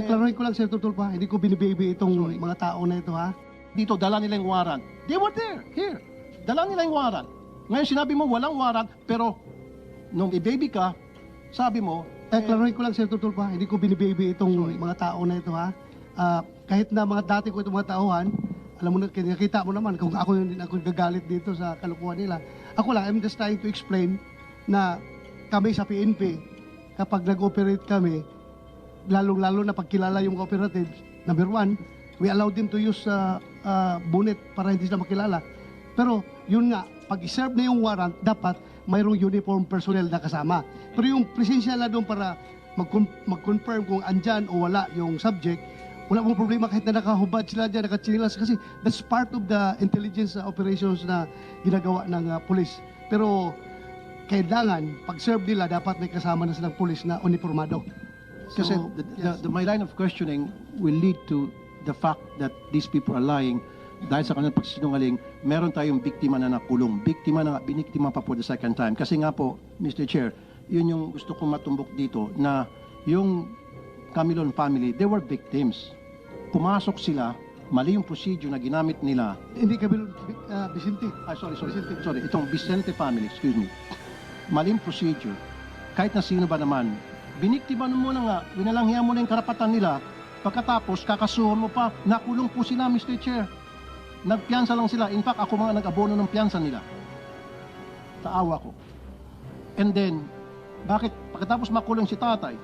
Klaruhin ko lang, Sir Tutulpa, hindi ko binibaby itong mga tao na ito, ha? Dito, dala nila yung warrant. They were there, here. Dala nila yung warrant. Ngayon, sinabi mo walang warrant, pero nung i-baby ka, sabi mo, Klaruhin ko lang, Sir Tutulpa, hindi ko binibaby itong mga tao na ito, ha? Kahit na mga dati ko itong mga tauhan, alam mo na, nakita mo naman kung ako yung gagalit dito sa kalukuhan nila. Ako lang, I'm just trying to explain na kami sa PNP, kapag nag-operate kami, lalong-lalo na pagkilala yung operatives, number one, we allow them to use bonnet para hindi sila makilala. Pero yun nga, pag i-serve na yung warrant, dapat mayroong uniform personnel na kasama. Pero yung presensya na doon para mag-confirm kung andyan o wala yung subject, wala mong problema kahit na nakahubad sila dyan, nakatsinilas, kasi that's part of the intelligence operations na ginagawa ng police. Pero kailangan, pag-serve nila, dapat may kasama na silang police na uniformado. kasi my line of questioning will lead to the fact that these people are lying dahil sa kanilang pagsisinungaling, meron tayong biktima na nakulong. Biktima na, biniktima pa for the second time. Kasi nga po, Mr. Chair, yun yung gusto kong matumbok dito na yung Camilon family, they were victims. Pumasok sila, mali yung procedure na ginamit nila. Hindi kami, Vicente. Sorry, itong Vicente family, excuse me. Maling procedure. Kahit na sino ba naman, biniktima mo muna nga, winalanghiya mo na yung karapatan nila, pagkatapos kakasuhan mo pa, nakulong po sila, Mr. Chair. Nagpiyansa lang sila. In fact, ako mga nag-abono ng piyansa nila. Taawa ko. And then, bakit pagkatapos makulong si tatay,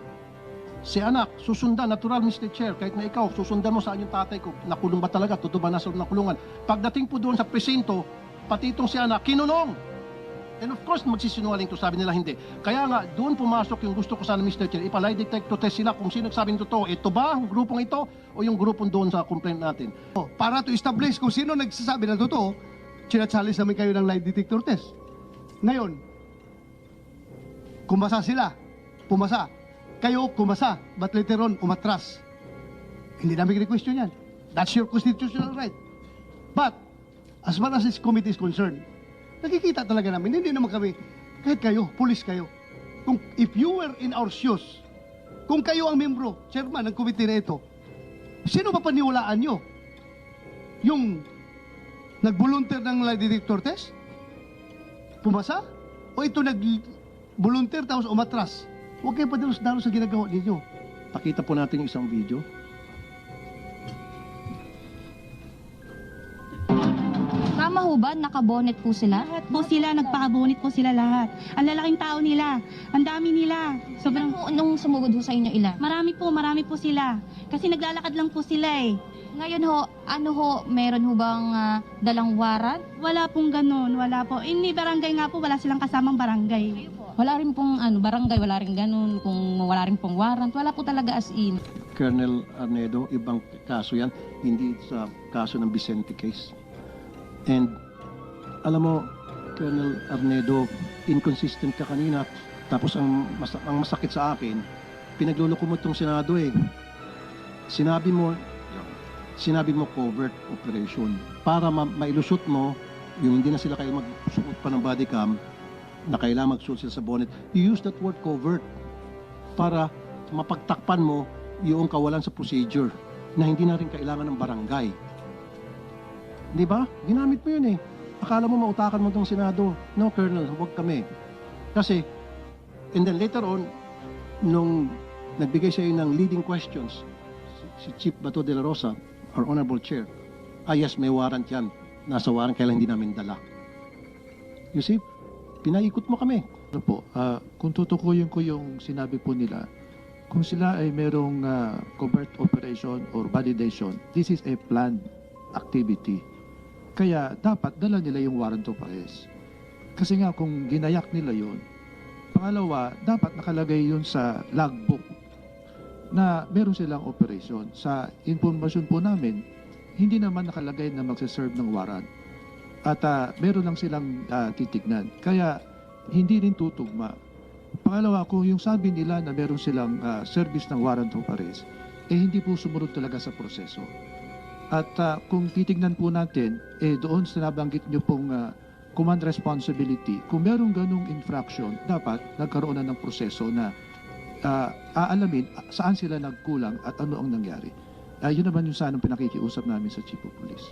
si anak, susundan, natural, Mr. Chair, kahit na ikaw, susundan mo saan yung tatay ko, nakulong ba talaga, totoo ba nasa nakulungan. Pagdating po doon sa presinto, pati itong si anak, kinulong. And of course, magsisinungaling to, sabi nila hindi. Kaya nga, doon pumasok yung gusto ko sana, Mr. Chair, ipalay detector test sila kung sino nagsabi ng totoo. Ito ba ang grupong ito o yung grupong doon sa complaint natin? Para to establish kung sino nagsasabi ng totoo, challenge namin kayo ng lie detector test. Ngayon, kumasa sila, pumasa. Kayo, kumasa, but later on, umatras. Hindi namin question yan. That's your constitutional right. But, as far as this committee is concerned, nakikita talaga namin, hindi naman kami, kahit kayo, police kayo. If you were in our shoes, kung kayo ang membro, chairman ng committee na ito, sino pa paniwalaan nyo? Yung nag-volunteer ng lie detector test? Pumasa? O ito nag-volunteer tapos umatras? Huwag kayo padalos-dalos sa ginagawa ninyo. Pakita po natin yung isang video. Tama ho ba? Nakabonet po sila? Lahat po sila, nagpakabunit po sila lahat. Ang lalaking tao nila, ang dami nila. Sobrang, Nung sumugod ho sa inyo ilan? marami po sila. Kasi naglalakad lang po sila eh. Ngayon ho, ano ho, meron ho bang dalang warrant? Wala pong ganun, wala po. Ini barangay nga po, wala silang kasamang barangay. Wala rin pong barangay, wala rin ganun, kung wala rin pong warrant, wala po talaga as in. Colonel Arnedo, ibang kaso yan, hindi sa kaso ng Vicente case. And alam mo, Colonel Arnedo, inconsistent ka kanina. Tapos ang masakit sa akin, pinagluloko mo itong Senado eh. Sinabi mo covert operation para mailusot mo yung hindi na sila kayo magsuot pa ng body cam na kailangan magsuot sila sa bonnet. You use that word covert para mapagtakpan mo yung kawalan sa procedure na hindi na rin kailangan ng barangay. Di ba? Ginamit mo yun eh. Akala mo mautakan mo itong Senado. No, Colonel, huwag kami. Kasi, and then later on, nung nagbigay sa iyo ng leading questions, si Chief Bato de la Rosa, our Honorable Chair, yes, may warrant yan. Nasa warrant, kailan hindi namin dala. You see, pinaikot mo kami. Ano po, kung tutukuyin ko yung sinabi po nila, kung sila ay merong covert operation or validation, this is a planned activity. Kaya dapat dala nila yung warrant of arrest. Kasi nga kung ginayak nila yun, pangalawa, dapat nakalagay yun sa logbook na meron silang operation. Sa informasyon po namin, hindi naman nakalagay na magsaserve ng warrant. At meron lang silang titignan. Kaya hindi rin tutugma. Pangalawa, kung yung sabi nila na meron silang service ng warrant of arrest, hindi po sumunod talaga sa proseso. At kung titignan po natin, doon sa nabanggit nyo pong command responsibility, kung merong ganong infraction, dapat nagkaroon na ng proseso na aalamin saan sila nagkulang at ano ang nangyari. Yun naman yung sanang pinakikiusap namin sa Chief of Police.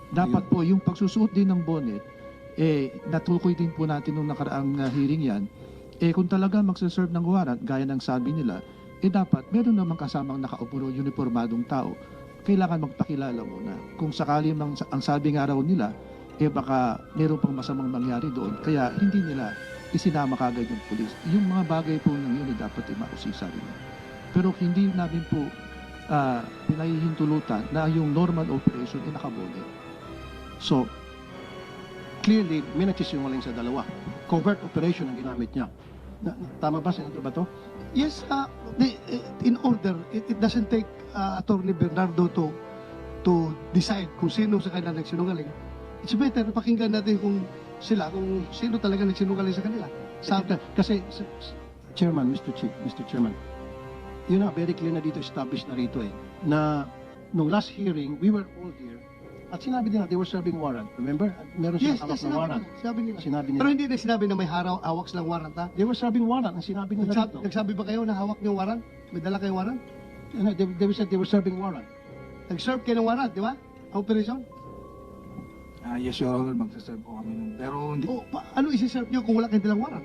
Dapat po yung pagsusuot din ng bonnet, natukoy din po natin nung nakaraang hearing yan, kung talaga magsaserve ng warrant, gaya ng sabi nila, dapat meron namang kasamang nakaupo na uniformadong tao. Kailangan magpakilala muna. Kung sakali ang sabi nga raw nila, baka meron pang masamang mangyari doon. Kaya hindi nila isinama kagad yung pulis. Yung mga bagay po nang yun dapat mausisa rin. Pero hindi namin po pinahihintulutan na yung normal operation nakabone. So, clearly, may nagsisinungaling sa dalawa. Covert operation ang ginamit niya. Tama ba? Senator Bato? Yes, in order, it doesn't take Attorney Bernardo to decide kung sino sa kanila nagsinungaling. It's better na pakinggan natin kung sino talaga nagsinungaling sa kanila. Kasi, Chairman, Mr. Chairman, yun na, very clear na dito, established na rito na nung last hearing, we were all here, at sinabi nila, they were serving warrant. Remember? Meron Yes, silang hawak na sinabi warrant. nila. Sinabi nila. Sinabi nila. Pero hindi na sinabi na may hawak silang warrant, ha? They were serving warrant. Ang sinabi nila dito. Nagsabi ba kayo na hawak niyo warrant? May dala kayong warrant? They said they were serving warrant. Nag-serve kayo ng warrant, di ba? Ang operation? Yes, Your Honor, magsaserve po kami nun. Pero hindi, Ano isi-serve niyo kung wala kayong dalang warrant?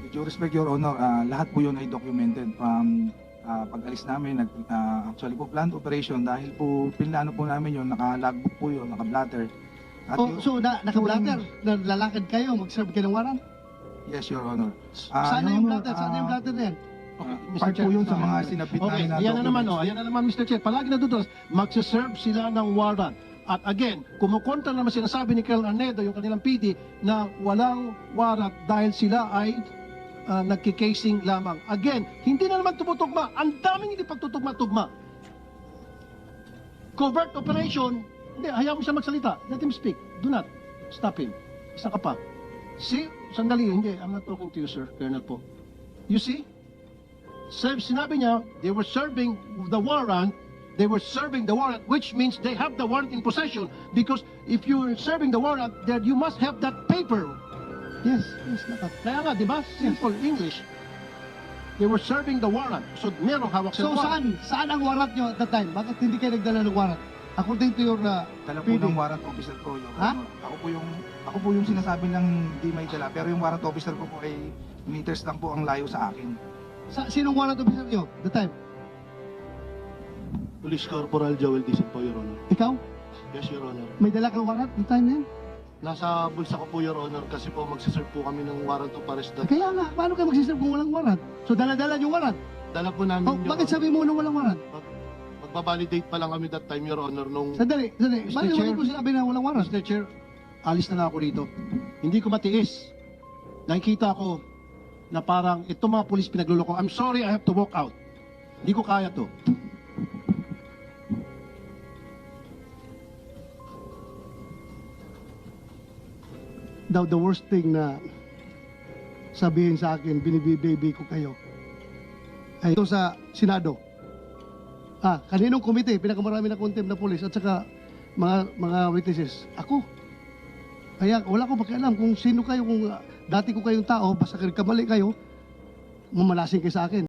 with due respect, Your Honor, lahat po yun ay documented from pag-alis namin. Actually po, planned operation dahil po pinlano po namin yun, naka-logbook po yun, naka-blatter. At So, naka-blatter, lalakad kayo, mag-serve kayo ng warrant? Yes, Your Honor. Sana Your yung Honor, blatter? Sana yung blatter na yan? part po yun sa mga sinapit Okay, namin na ayan na naman, documents. ayan na naman, Mr. Chair. Palagi natutulas, magsaserve sila ng warrant. At again, kumukontra naman sinasabi ni Colonel Arnedo, yung kanilang PD, na walang warrant dahil sila ay nagkikasing lamang. Again, hindi na naman tumutugma. Ang daming hindi pagtutugma-tugma. Covert operation, hindi, hayaan mo siya magsalita. Let him speak. Do not stop him. Isa ka pa. See, sandali, hindi, I'm not talking to you, sir, Colonel po. You see? Sinabi niya, they were serving the warrant, which means they have the warrant in possession. Because if you're serving the warrant, then you must have that paper. Yes, Kaya nga, di ba? Simple English. They were serving the warrant. So, merong hawak sa So, warrant. saan ang warrant nyo at that time? Bakit hindi kayo nagdala ng warrant? According to your Dala po PD. ng warrant officer ko, Your Ha? Honor. Ako po yung sinasabi ng di may dala, pero yung warrant officer ko po ay meters lang po ang layo sa akin. Sinong warrant officer nyo at that time? Police Corporal Joel Dizon po, Your Honor. Ikaw? Yes, Your Honor. May dala kang warrant at that time na yan? Nasa bulsa ko po, Your Honor, kasi po magsiserve po kami ng warrant of arrest. Kaya nga, paano kayo magsiserve kung walang warrant? So, dala-dala yung warrant. Dala po namin, Oh, Your bakit Honor. sabi mo na walang warrant? Magbabalidate pa lang kami that time, Your Honor, nung... Sandali. Mr. Bakit Chair. mo sinabi na walang warrant? Mr. Chair, alis na ako rito. Hindi ko matiis. Nakikita ko na parang itong mga pulis pinagluloko. I'm sorry, I have to walk out. Hindi ko kaya to. The worst thing na sabihin sa akin, binibibaby ko kayo, ay ito sa Senado. Kaninong komite, pinakamarami na contempt na polis at saka mga witnesses? Ako. Kaya wala ko pakialam kung sino kayo, kung dati ko kayong tao, basta kamali kayo, mamalasing kayo sa akin.